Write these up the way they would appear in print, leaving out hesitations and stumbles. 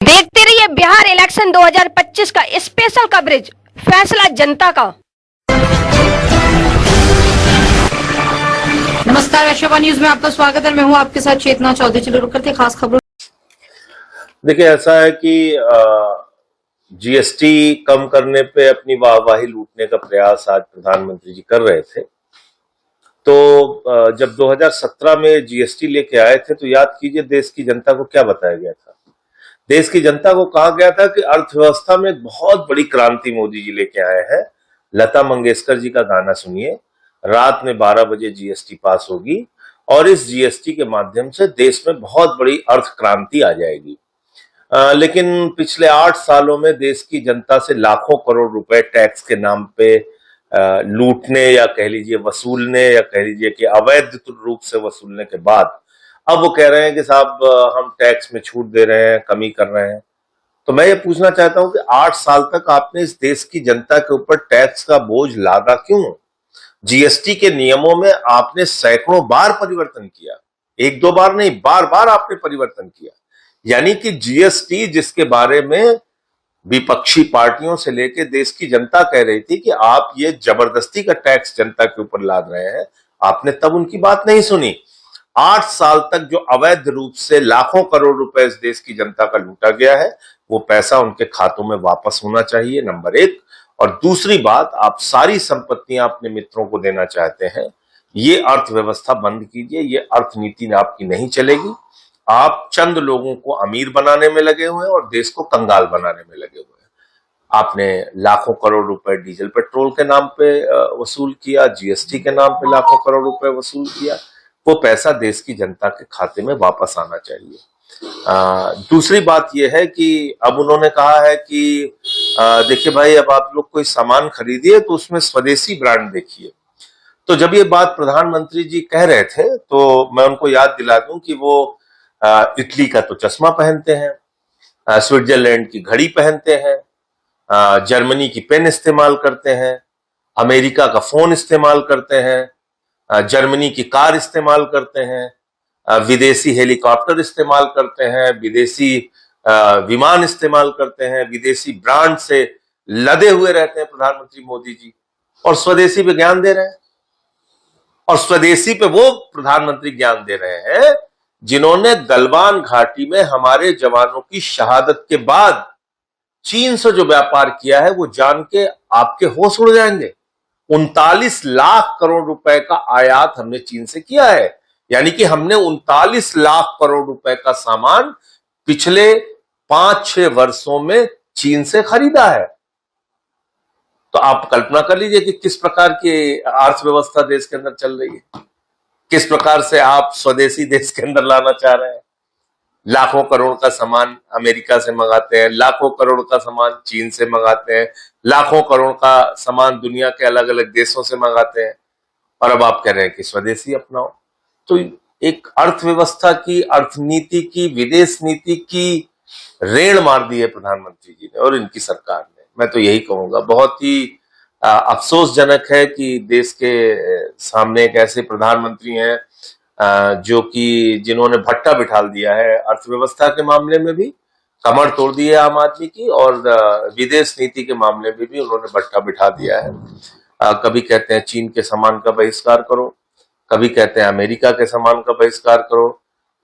देखते रहिए बिहार इलेक्शन 2025 का स्पेशल कवरेज, फैसला जनता का। नमस्कार, वैश्यवा न्यूज में आपका स्वागत है। मैं हूं आपके साथ चेतना चौधरी। चलो रुक करते खास खबरों। देखिए, ऐसा है कि जीएसटी कम करने पे अपनी वाहवाही लूटने का प्रयास आज प्रधानमंत्री जी कर रहे थे। तो जब 2017 में जीएसटी लेके आए थे तो याद कीजिए देश की जनता को क्या बताया गया था। देश की जनता को कहा गया था कि अर्थव्यवस्था में एक बहुत बड़ी क्रांति मोदी जी लेके आए हैं। लता मंगेशकर जी का गाना सुनिए, रात में 12 बजे जीएसटी पास होगी और इस जीएसटी के माध्यम से देश में बहुत बड़ी अर्थ क्रांति आ जाएगी। लेकिन पिछले 8 सालों में देश की जनता से लाखों करोड़ रुपए टैक्स के नाम पे लूटने या कह लीजिए वसूलने या कह लीजिए कि अवैध रूप से वसूलने के बाद अब वो कह रहे हैं कि साहब हम टैक्स में छूट दे रहे हैं, कमी कर रहे हैं। तो मैं ये पूछना चाहता हूं कि 8 साल तक आपने इस देश की जनता के ऊपर टैक्स का बोझ लादा क्यों? जीएसटी के नियमों में आपने सैकड़ों बार परिवर्तन किया, एक दो बार नहीं, बार बार आपने परिवर्तन किया। यानी कि जीएसटी जिसके बारे में विपक्षी पार्टियों से लेकर देश की जनता कह रही थी कि आप ये जबरदस्ती का टैक्स जनता के ऊपर लाद रहे हैं, आपने तब उनकी बात नहीं सुनी। 8 साल तक जो अवैध रूप से लाखों करोड़ रुपए इस देश की जनता का लूटा गया है, वो पैसा उनके खातों में वापस होना चाहिए, नंबर 1। और दूसरी बात, आप सारी संपत्तियां अपने मित्रों को देना चाहते हैं। ये अर्थव्यवस्था बंद कीजिए, ये अर्थनीति आपकी नहीं चलेगी। आप चंद लोगों को अमीर बनाने में लगे हुए हैं और देश को कंगाल बनाने में लगे हुए हैं। आपने लाखों करोड़ रुपए डीजल पेट्रोल के नाम पे वसूल किया, जीएसटी के नाम पे लाखों करोड़ रुपए वसूल किया। वो पैसा देश की जनता के खाते में वापस आना चाहिए। दूसरी बात यह है कि अब उन्होंने कहा है कि देखिए भाई, अब आप लोग कोई सामान खरीदिए तो उसमें स्वदेशी ब्रांड देखिए। तो जब ये बात प्रधानमंत्री जी कह रहे थे तो मैं उनको याद दिला दूं कि वो इटली का तो चश्मा पहनते हैं, स्विट्जरलैंड की घड़ी पहनते हैं, जर्मनी की पेन इस्तेमाल करते हैं, अमेरिका का फोन इस्तेमाल करते हैं, जर्मनी की कार इस्तेमाल करते हैं, विदेशी हेलीकॉप्टर इस्तेमाल करते हैं, विदेशी विमान इस्तेमाल करते हैं, विदेशी ब्रांड से लदे हुए रहते हैं प्रधानमंत्री मोदी जी, और स्वदेशी पे ज्ञान दे रहे हैं। और स्वदेशी पे वो प्रधानमंत्री ज्ञान दे रहे हैं जिन्होंने गलवान घाटी में हमारे जवानों की शहादत के बाद चीन से जो व्यापार किया है, वो जान के आपके होश उड़ जाएंगे। 39 लाख करोड़ रुपए का आयात हमने चीन से किया है। यानी कि हमने 39 लाख करोड़ रुपए का सामान पिछले 5-6 वर्षों में चीन से खरीदा है। तो आप कल्पना कर लीजिए कि किस प्रकार की अर्थव्यवस्था देश के अंदर चल रही है, किस प्रकार से आप स्वदेशी देश के अंदर लाना चाह रहे हैं। लाखों करोड़ का सामान अमेरिका से मंगाते हैं, लाखों करोड़ का सामान चीन से मंगाते हैं, लाखों करोड़ का सामान दुनिया के अलग अलग देशों से मंगाते हैं, और अब आप कह रहे हैं कि स्वदेशी अपनाओ। तो एक अर्थव्यवस्था की, अर्थनीति की, विदेश नीति की रेड़ मार दी है प्रधानमंत्री जी ने और इनकी सरकार ने। मैं तो यही कहूंगा, बहुत ही अफसोसजनक है कि देश के सामने एक ऐसे प्रधानमंत्री हैं जिन्होंने भट्टा बिठाल दिया है अर्थव्यवस्था के मामले में भी, कमर तोड़ दी है आम आदमी की, और विदेश नीति के मामले में भी उन्होंने भट्टा बिठा दिया है। कभी कहते हैं चीन के सामान का बहिष्कार करो, कभी कहते हैं अमेरिका के सामान का बहिष्कार करो,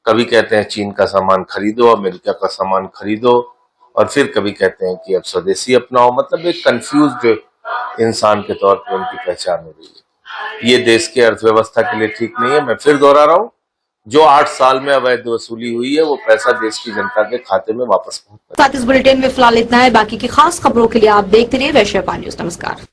कभी कहते हैं चीन का सामान खरीदो, अमेरिका का सामान खरीदो, और फिर कभी कहते हैं कि अब स्वदेशी अपनाओ। मतलब एक कंफ्यूज्ड इंसान के तौर पर उनकी पहचान हो रही है। ये देश के अर्थव्यवस्था के लिए ठीक नहीं है। मैं फिर दोहरा रहा हूं, जो 8 साल में अवैध वसूली हुई है वो पैसा देश की जनता के खाते में वापस पहुंचता है। साथ इस बुलेटिन में फिलहाल इतना है। बाकी की खास खबरों के लिए आप देखते रहिए वैश्यवा न्यूज। नमस्कार।